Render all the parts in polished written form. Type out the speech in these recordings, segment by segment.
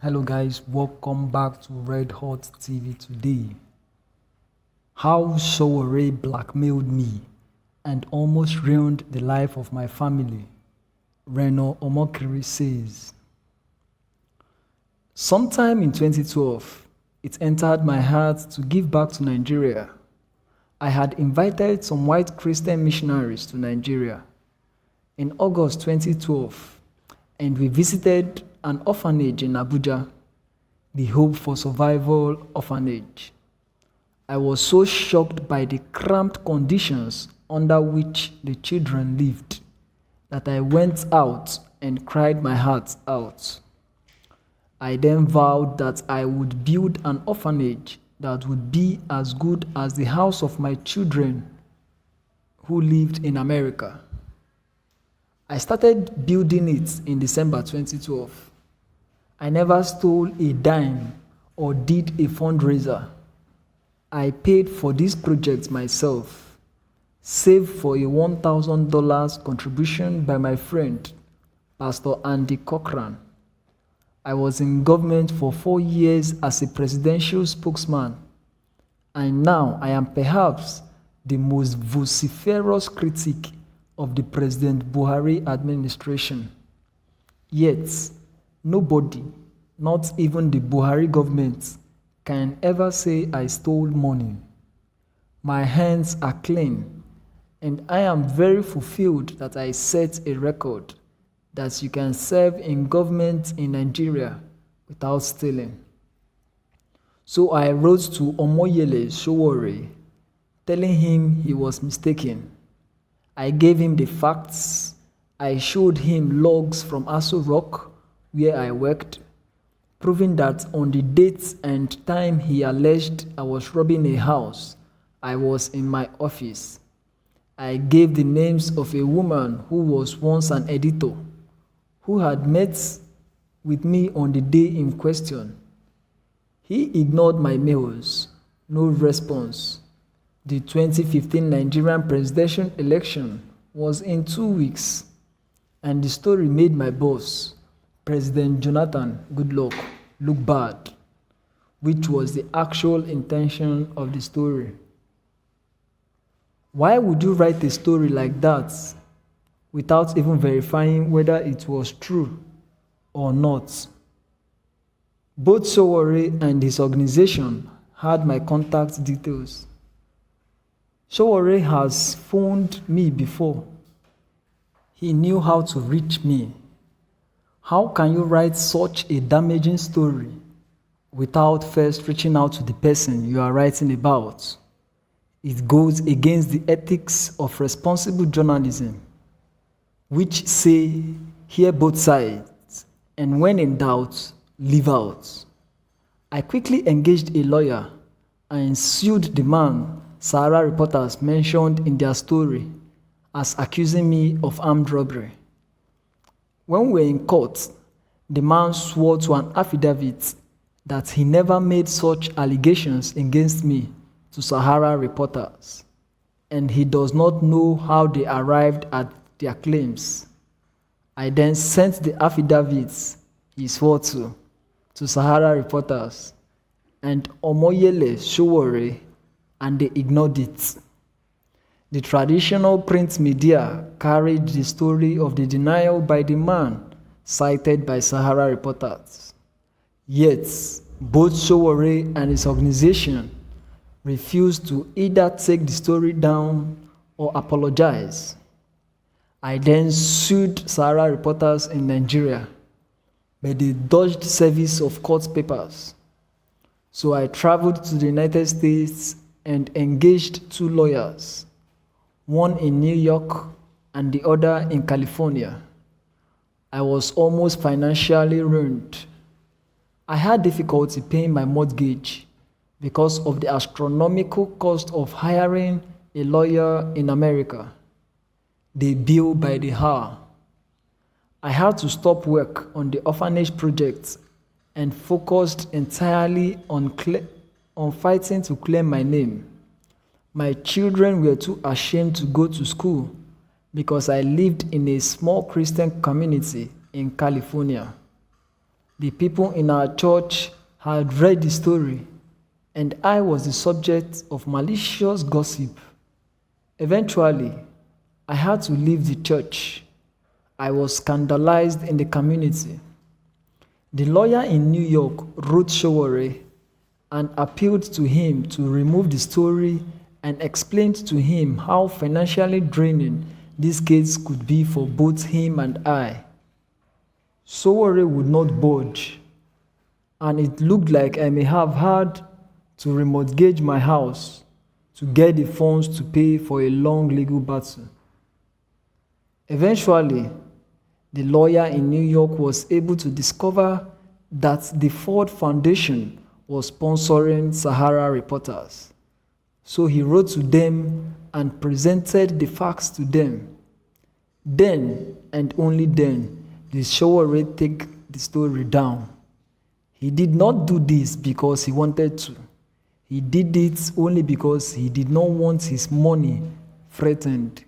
Hello guys, welcome back to Red Hot TV today. How Sowore blackmailed me and almost ruined the life of my family, Reno Omokri says. Sometime in 2012, it entered my heart to give back to Nigeria. I had invited some white Christian missionaries to Nigeria in August 2012, and we visited an orphanage in Abuja, the Hope for Survival Orphanage. I was so shocked by the cramped conditions under which the children lived that I went out and cried my heart out. I then vowed that I would build an orphanage that would be as good as the house of my children who lived in America. I started building it in December 2012. I never stole a dime or did a fundraiser. I paid for this project myself, saved for a $1,000 contribution by my friend, Pastor Andy Cochran. I was in government for 4 years as a presidential spokesman, and now I am perhaps the most vociferous critic of the President Buhari administration. Yet, nobody, not even the Buhari government, can ever say I stole money. My hands are clean, and I am very fulfilled that I set a record that you can serve in government in Nigeria without stealing. So I wrote to Omoyele Sowore, telling him he was mistaken. I gave him the facts. I showed him logs from Aso Rock, where I worked, proving that on the date and time he alleged I was robbing a house, I was in my office. I gave the names of a woman who was once an editor, who had met with me on the day in question. He ignored my mails, no response. The 2015 Nigerian presidential election was in 2 weeks, and the story made my boss, President Jonathan Goodluck, look bad, which was the actual intention of the story. Why would you write a story like that without even verifying whether it was true or not? Both Sowore and his organization had my contact details. Sowore has phoned me before. He knew how to reach me. How can you write such a damaging story without first reaching out to the person you are writing about? It goes against the ethics of responsible journalism, which say, hear both sides, and when in doubt, leave out. I quickly engaged a lawyer and sued the man Sahara reporters mentioned in their story as accusing me of armed robbery. When we were in court, the man swore to an affidavit that he never made such allegations against me to Sahara reporters, and he does not know how they arrived at their claims. I then sent the affidavits he swore to Sahara reporters and Omoyele Sowore, and they ignored it. The traditional print media carried the story of the denial by the man cited by Sahara reporters. Yet, both Sowore and his organization refused to either take the story down or apologize. I then sued Sahara reporters in Nigeria, but they dodged service of court papers. So I traveled to the United States and engaged 2 lawyers, one in New York and the other in California. I was almost financially ruined. I had difficulty paying my mortgage because of the astronomical cost of hiring a lawyer in America. They bill by the hour. I had to stop work on the orphanage project and focused entirely on fighting to clear my name. My children were too ashamed to go to school because I lived in a small Christian community in California. The people in our church had read the story, and I was the subject of malicious gossip. Eventually, I had to leave the church. I was scandalized in the community. The lawyer in New York wrote Sowore and appealed to him to remove the story and explained to him how financially draining this case could be for both him and I. Sowore would not budge, and it looked like I may have had to remortgage my house to get the funds to pay for a long legal battle. Eventually, the lawyer in New York was able to discover that the Ford Foundation was sponsoring Sahara reporters. So he wrote to them and presented the facts to them. Then, and only then, did Sowore take the story down. He did not do this because he wanted to. He did it only because he did not want his money threatened.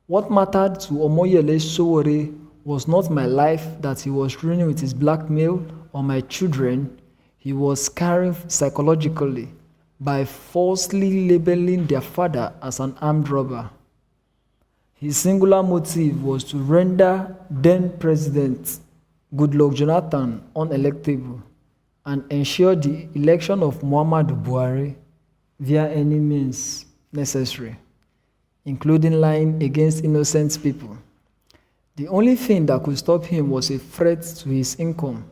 What mattered to Omoyele Sowore was not my life that he was ruining with his blackmail or my children. He was scarring psychologically by falsely labeling their father as an armed robber. His singular motive was to render then President Goodluck Jonathan unelectable and ensure the election of Muhammadu Buhari via any means necessary, including lying against innocent people. The only thing that could stop him was a threat to his income.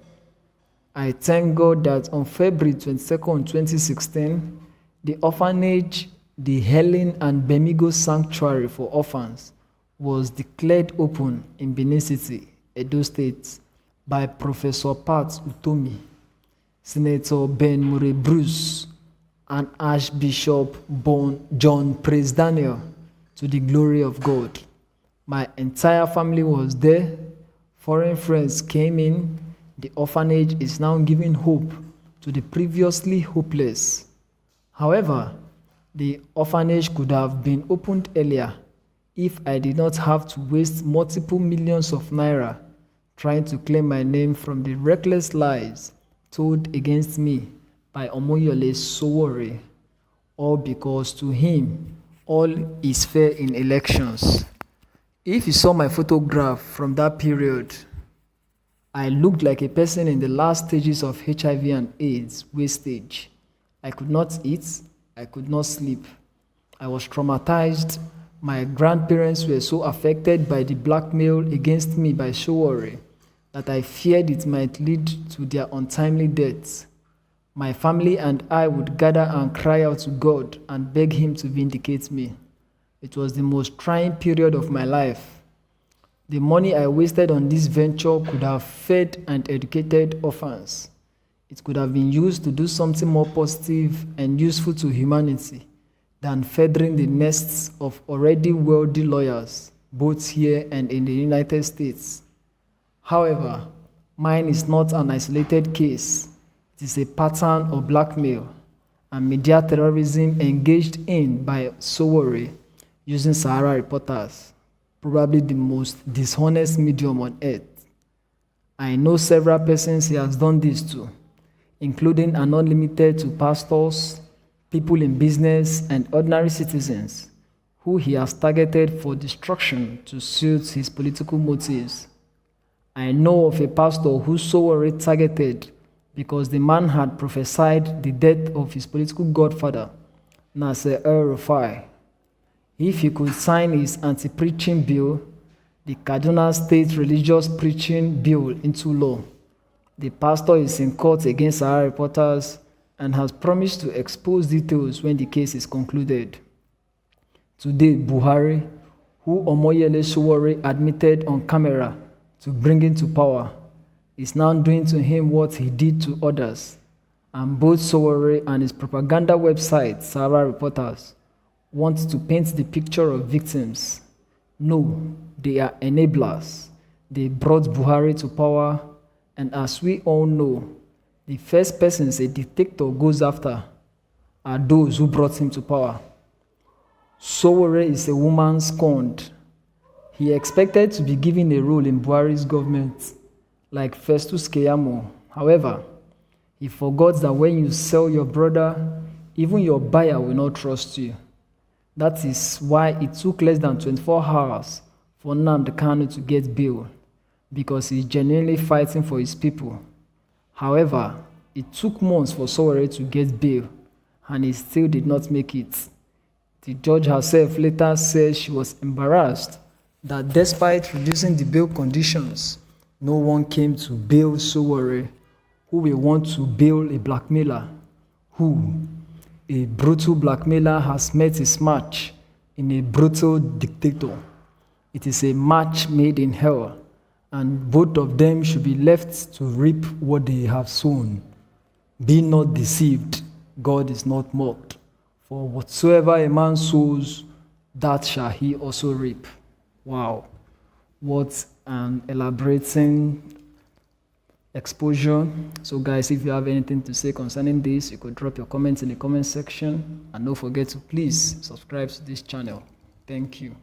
I thank God that on February 22, 2016, the orphanage, the Helen and Bemigo Sanctuary for Orphans, was declared open in Benin City, Edo State, by Professor Pat Utomi, Senator Ben Murray Bruce, and Archbishop John Praise Daniel, to the glory of God. My entire family was there. Foreign friends came in. The orphanage is now giving hope to the previously hopeless. However, the orphanage could have been opened earlier if I did not have to waste multiple millions of naira trying to claim my name from the reckless lies told against me by Omoyele Sowore, all because to him, all is fair in elections. If you saw my photograph from that period, I looked like a person in the last stages of HIV and AIDS wastage. I could not eat, I could not sleep. I was traumatized. My grandparents were so affected by the blackmail against me by Sowore that I feared it might lead to their untimely deaths. My family and I would gather and cry out to God and beg Him to vindicate me. It was the most trying period of my life. The money I wasted on this venture could have fed and educated orphans. It could have been used to do something more positive and useful to humanity than feathering the nests of already wealthy lawyers, both here and in the United States. However, mine is not an isolated case. It is a pattern of blackmail and media terrorism engaged in by Sowore using Sahara reporters, probably the most dishonest medium on earth. I know several persons he has done this to, including and not limited to pastors, people in business, and ordinary citizens, who he has targeted for destruction to suit his political motives. I know of a pastor who Sowore targeted because the man had prophesied the death of his political godfather, Nasser El-Rufai. If he could sign his anti-preaching bill, the Kaduna State Religious Preaching Bill, into law, the pastor is in court against Sahara reporters and has promised to expose details when the case is concluded. Today, Buhari, who Omoyele Sowore admitted on camera to bring into power, is now doing to him what he did to others, and both Sowore and his propaganda website, Sahara Reporters, want to paint the picture of victims. No, they are enablers. They brought Buhari to power, and as we all know, the first persons a dictator goes after are those who brought him to power. Sowore is a woman scorned. He expected to be given a role in Buhari's government, like Festus Keyamo. However, he forgot that when you sell your brother, even your buyer will not trust you. That is why it took less than 24 hours for Nnamdi Kanu to get bail, because he's genuinely fighting for his people. However, it took months for Sowore to get bail, and he still did not make it. The judge herself later said she was embarrassed that despite reducing the bail conditions, no one came to bail Sowore, who will want to bail a blackmailer, who, a brutal blackmailer, has met his match in a brutal dictator. It is a match made in hell, and both of them should be left to reap what they have sown. Be not deceived, God is not mocked. For whatsoever a man sows, that shall he also reap. Wow, what an elaborating exposure. So guys, if you have anything to say concerning this, you could drop your comments in the comment section, and don't forget to please subscribe to this channel. Thank you.